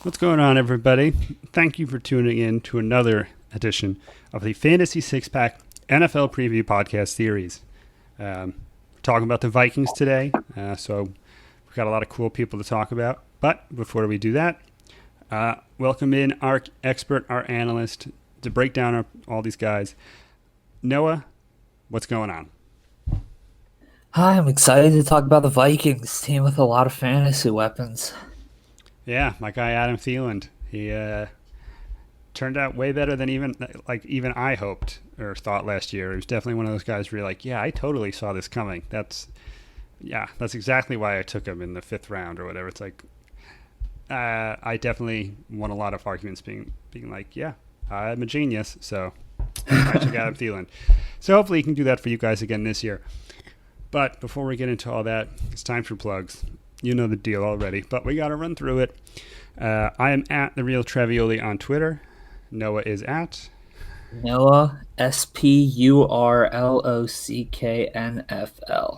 What's going on, everybody? Thank you for tuning in to another edition of the Fantasy Six Pack NFL Preview Podcast Series. We're talking about the Vikings today, so we've got a lot of cool people to talk about. But before we do that, welcome in our expert, our analyst, to break down all these guys. Noah, what's going on? Hi, I'm excited to talk about the Vikings, team with a lot of fantasy weapons. Yeah, my guy Adam Thielen. He turned out way better than even I hoped or thought last year. He was definitely one of those guys where you're like, yeah, I totally saw this coming. That's exactly why I took him in the 5th round or whatever. It's like I definitely won a lot of arguments being like, yeah, I'm a genius, so I took Adam Thielen. So hopefully he can do that for you guys again this year. But before we get into all that, it's time for plugs. You know the deal already, but we got to run through it. I am at The Real Trevioli on Twitter. Noah is at Noah, SPURLOCKNFL.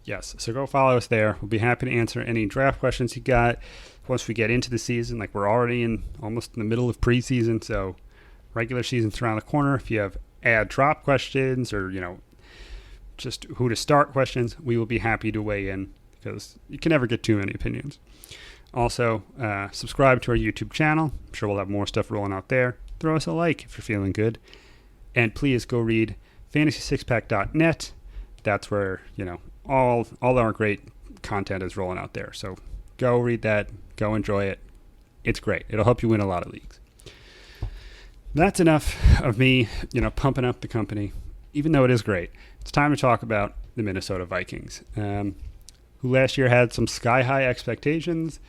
Yes, so go follow us there. We'll be happy to answer any draft questions you got once we get into the season. Like, we're already almost in the middle of preseason, so regular season's around the corner. If you have add drop questions or, just who to start questions, we will be happy to weigh in, because you can never get too many opinions. Also, subscribe to our YouTube channel. I'm sure we'll have more stuff rolling out there. Throw us a like if you're feeling good. And please go read fantasy6pack.net. That's where, all our great content is rolling out there. So go read that. Go enjoy it. It's great. It'll help you win a lot of leagues. That's enough of me, pumping up the company, even though it is great. It's time to talk about the Minnesota Vikings, who last year had some sky-high expectations.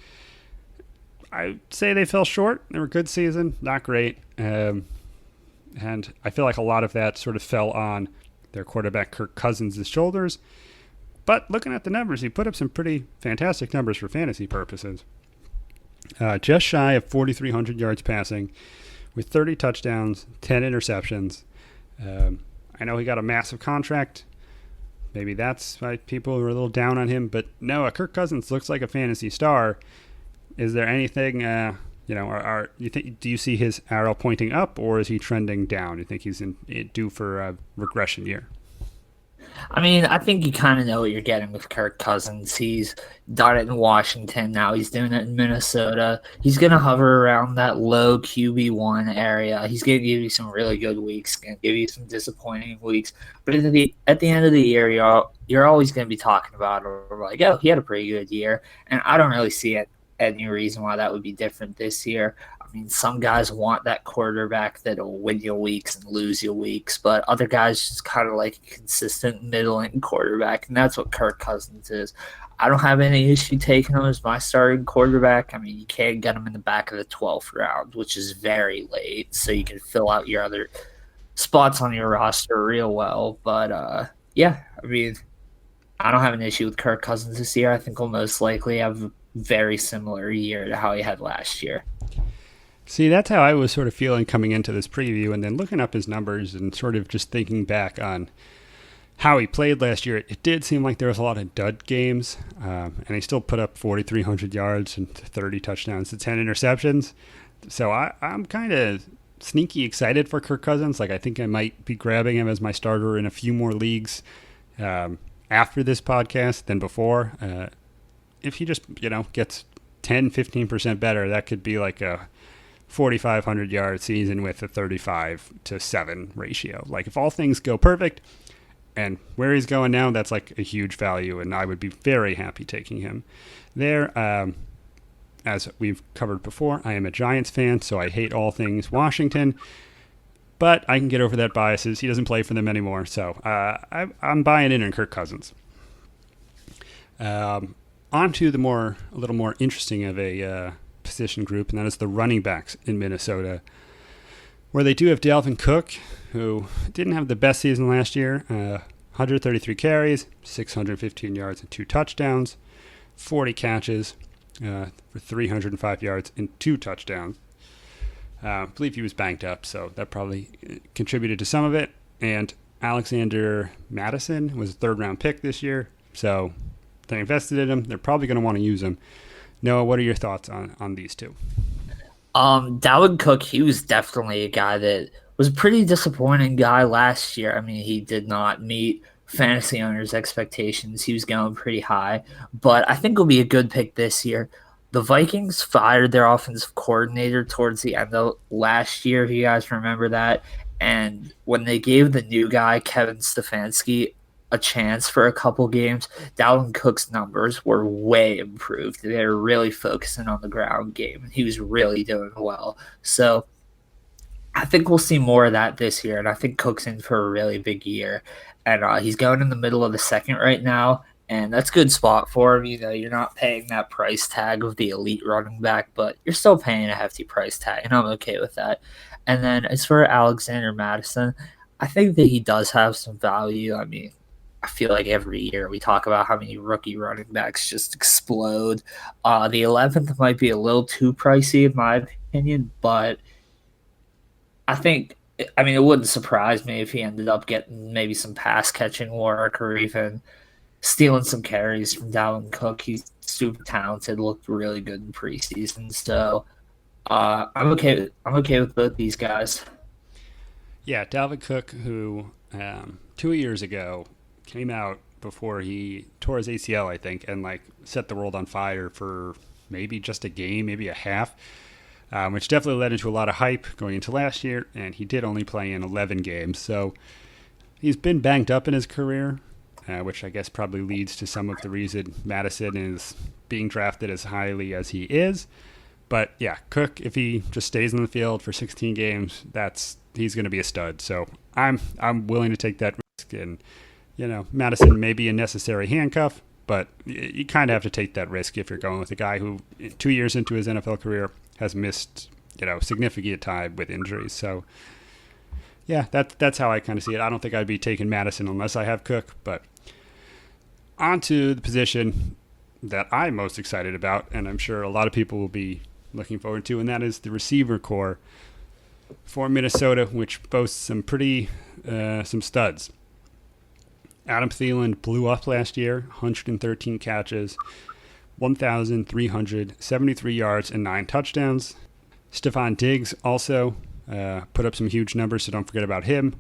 I'd say they fell short. They were a good season, not great. And I feel like a lot of that sort of fell on their quarterback Kirk Cousins' shoulders. But looking at the numbers, he put up some pretty fantastic numbers for fantasy purposes. Just shy of 4,300 yards passing with 30 touchdowns, 10 interceptions. I know he got a massive contract. Maybe that's why people are a little down on him. But no, Kirk Cousins looks like a fantasy star. Is there anything, do you see his arrow pointing up, or is he trending down? You think he's due for a regression year? I mean, I think you kind of know what you're getting with Kirk Cousins. He's done it in Washington. Now he's doing it in Minnesota. He's going to hover around that low QB1 area. He's going to give you some really good weeks, going to give you some disappointing weeks. But at the end of the year, you're always going to be talking about, or like, oh, he had a pretty good year. And I don't really see any reason why that would be different this year. I mean, some guys want that quarterback that'll win you weeks and lose you weeks, but other guys just kind of like a consistent middling quarterback, and that's what Kirk Cousins is. I don't have any issue taking him as my starting quarterback. I mean, you can't get him in the back of the 12th round, which is very late, so you can fill out your other spots on your roster real well. But, yeah, I mean, I don't have an issue with Kirk Cousins this year. I think he'll most likely have a very similar year to how he had last year. See, that's how I was sort of feeling coming into this preview, and then looking up his numbers and sort of just thinking back on how he played last year. It did seem like there was a lot of dud games, and he still put up 4,300 yards and 30 touchdowns and 10 interceptions. So I'm kind of sneaky excited for Kirk Cousins. Like, I think I might be grabbing him as my starter in a few more leagues after this podcast than before. If he just, gets 10, 15% better, that could be like a 4,500 yard season with a 35-7 ratio. Like, if all things go perfect, and where he's going now, that's like a huge value, and I would be very happy taking him there. As we've covered before, I am a Giants fan, so I hate all things Washington, but I can get over that biases. He doesn't play for them anymore, so I'm buying in Kirk Cousins. On to a little more interesting of a position group, and that is the running backs in Minnesota, where they do have Dalvin Cook, who didn't have the best season last year. 133 carries, 615 yards and 2 touchdowns, 40 catches for 305 yards and 2 touchdowns. I believe he was banged up, so that probably contributed to some of it. And Alexander Mattison was a 3rd-round pick this year, so they invested in him. They're probably going to want to use him. Noah, what are your thoughts on these two? Dalvin Cook, he was definitely a guy that was a pretty disappointing guy last year. I mean, he did not meet fantasy owners' expectations. He was going pretty high, but I think he'll be a good pick this year. The Vikings fired their offensive coordinator towards the end of last year, if you guys remember that. And when they gave the new guy, Kevin Stefanski, a chance for a couple games, Dalvin Cook's numbers were way improved. They were really focusing on the ground game, and he was really doing well. So I think we'll see more of that this year, and I think Cook's in for a really big year. And he's going in the middle of the second right now, and that's a good spot for him. You know, you're not paying that price tag of the elite running back, but you're still paying a hefty price tag, and I'm okay with that. And then as for Alexander Mattison, I think that he does have some value. I mean, I feel like every year we talk about how many rookie running backs just explode. The 11th might be a little too pricey in my opinion, but I mean, it wouldn't surprise me if he ended up getting maybe some pass catching work or even stealing some carries from Dalvin Cook. He's super talented, looked really good in preseason. So I'm okay. I'm okay with both these guys. Yeah, Dalvin Cook, who 2 years ago came out before he tore his ACL, I think, and like set the world on fire for maybe just a game, maybe a half, which definitely led into a lot of hype going into last year. And he did only play in 11 games, so he's been banged up in his career, which I guess probably leads to some of the reason Mattison is being drafted as highly as he is. But yeah, Cook, if he just stays on the field for 16 games, he's going to be a stud. So I'm willing to take that risk. And Mattison may be a necessary handcuff, but you kind of have to take that risk if you're going with a guy who 2 years into his NFL career has missed significant time with injuries. So yeah, that's how I kind of see it. I don't think I'd be taking Mattison unless I have Cook. But on to the position that I'm most excited about, and I'm sure a lot of people will be looking forward to, and that is the receiver core for Minnesota, which boasts some some studs. Adam Thielen blew up last year, 113 catches, 1,373 yards, and 9 touchdowns. Stefon Diggs also put up some huge numbers, so don't forget about him.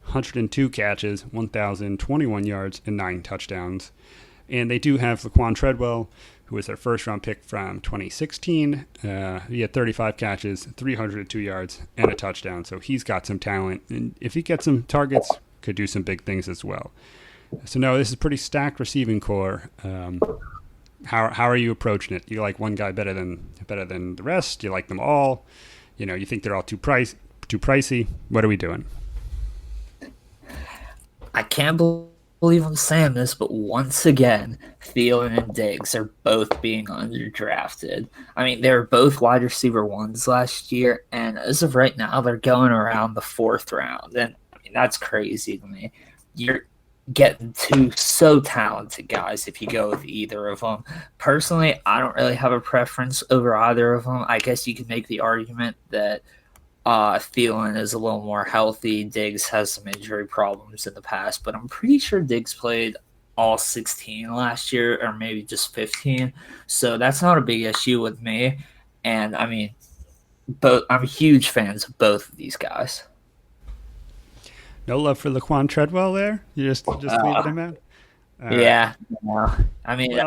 102 catches, 1,021 yards, and 9 touchdowns. And they do have Laquan Treadwell, who was their first-round pick from 2016. He had 35 catches, 302 yards, and a touchdown. So he's got some talent. And if he gets some targets, could do some big things as well. So, no, this is a pretty stacked receiving core. How are you approaching it? You like one guy better than the rest? Do you like them all? You think they're all too pricey? What are we doing? I can't believe I'm saying this, but once again, Thielen and Diggs are both being underdrafted. I mean, they were both wide receiver ones last year, and as of right now, they're going around the 4th round, and I mean, that's crazy to me. You're getting two so talented guys if you go with either of them. Personally, I don't really have a preference over either of them. I guess you can make the argument that Thielen is a little more healthy. Diggs has some injury problems in the past, but I'm pretty sure Diggs played all 16 last year, or maybe just 15. So that's not a big issue with me. And I mean, I'm huge fans of both of these guys. No love for Laquan Treadwell there? You just leaving him out? Yeah. No. I mean,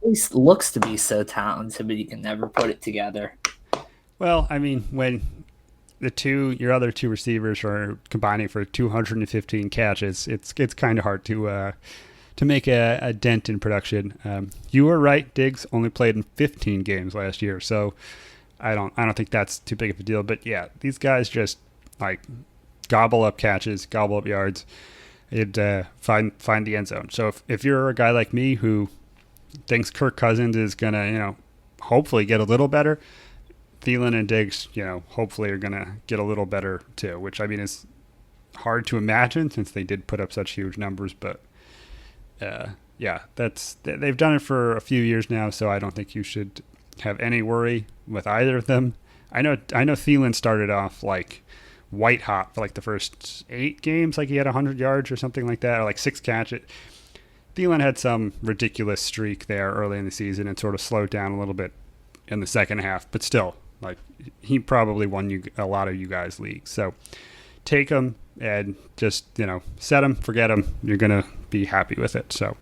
he looks to be so talented, but you can never put it together. Well, I mean, when your other two receivers are combining for 215 catches, it's kind of hard to make a dent in production. You were right. Diggs only played in 15 games last year, so I don't think that's too big of a deal. But yeah, these guys just like gobble up catches, gobble up yards, and find the end zone. So if you're a guy like me who thinks Kirk Cousins is gonna hopefully get a little better, Thielen and Diggs hopefully are gonna get a little better too, which I mean is hard to imagine since they did put up such huge numbers. But yeah, they've done it for a few years now, so I don't think you should have any worry with either of them. I know Thielen started off like white hot for like the first 8 games, like he had 100 yards or something like that, or like 6 catches. Thielen had some ridiculous streak there early in the season and sort of slowed down a little bit in the second half, but still Like, he probably won you a lot of you guys' leagues. So take him and just, set him, forget him. You're going to be happy with it. So,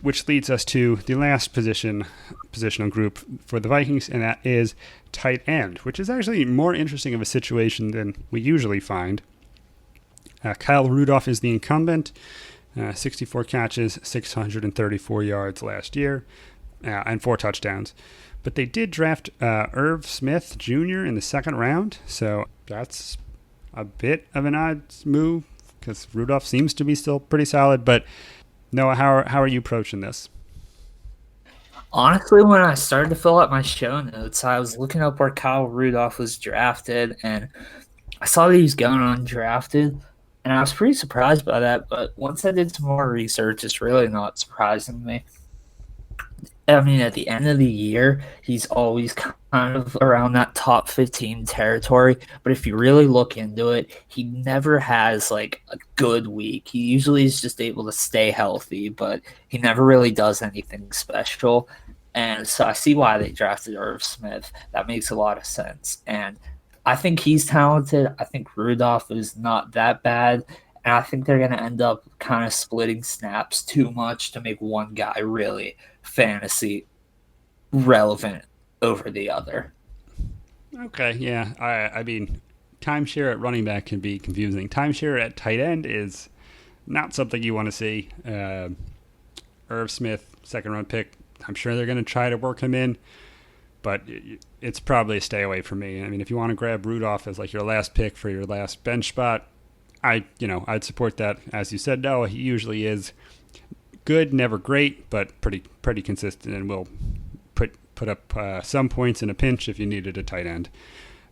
which leads us to the last positional group for the Vikings, and that is tight end, which is actually more interesting of a situation than we usually find. Kyle Rudolph is the incumbent, 64 catches, 634 yards last year, and 4 touchdowns. But they did draft Irv Smith Jr. in the second round, so that's a bit of an odd move because Rudolph seems to be still pretty solid. But Noah, how are you approaching this? Honestly, when I started to fill out my show notes, I was looking up where Kyle Rudolph was drafted, and I saw that he was going undrafted, and I was pretty surprised by that. But once I did some more research, it's really not surprising me. I mean, at the end of the year, he's always kind of around that top 15 territory. But if you really look into it, he never has like a good week. He usually is just able to stay healthy, but he never really does anything special. And so I see why they drafted Irv Smith. That makes a lot of sense. And I think he's talented. I think Rudolph is not that bad. And I think they're going to end up kind of splitting snaps too much to make one guy really fantasy relevant over the other. Okay, yeah. I mean, timeshare at running back can be confusing. Timeshare at tight end is not something you want to see. Irv Smith, second round pick. I'm sure they're going to try to work him in, but it's probably a stay away from me. I mean, if you want to grab Rudolph as like your last pick for your last bench spot, I'd support that. As you said, Noah, he usually is good, never great, but pretty consistent, and will put up some points in a pinch if you needed a tight end.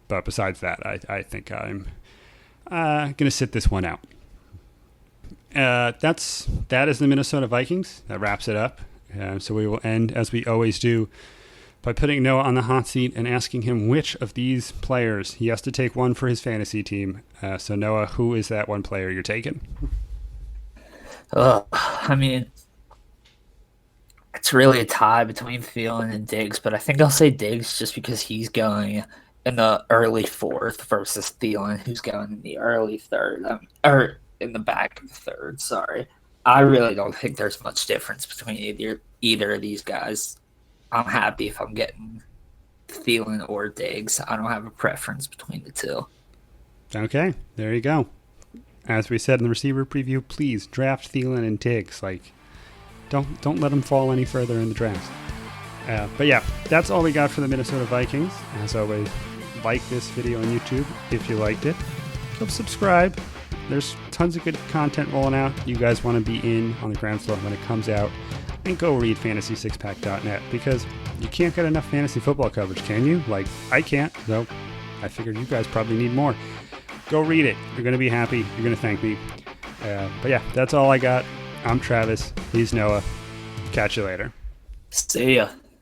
But besides that, I think I'm going to sit this one out. That is the Minnesota Vikings. That wraps it up. So we will end, as we always do, by putting Noah on the hot seat and asking him which of these players he has to take one for his fantasy team. So Noah, who is that one player you're taking? I mean, it's really a tie between Thielen and Diggs, but I think I'll say Diggs just because he's going in the early fourth versus Thielen, who's going in the early third, or in the back of the third. Sorry, I really don't think there's much difference between either of these guys. I'm happy if I'm getting Thielen or Diggs. I don't have a preference between the two. Okay, there you go. As we said in the receiver preview, please draft Thielen and Diggs. Like, don't let them fall any further in the draft. But yeah, that's all we got for the Minnesota Vikings. As always, like this video on YouTube if you liked it. Go subscribe. There's tons of good content rolling out. You guys want to be in on the ground floor when it comes out. And go read fantasy6pack.net because you can't get enough fantasy football coverage, can you? Like, I can't, so I figured you guys probably need more. Go read it. You're going to be happy. You're going to thank me. But yeah, that's all I got. I'm Travis. He's Noah. Catch you later. See ya.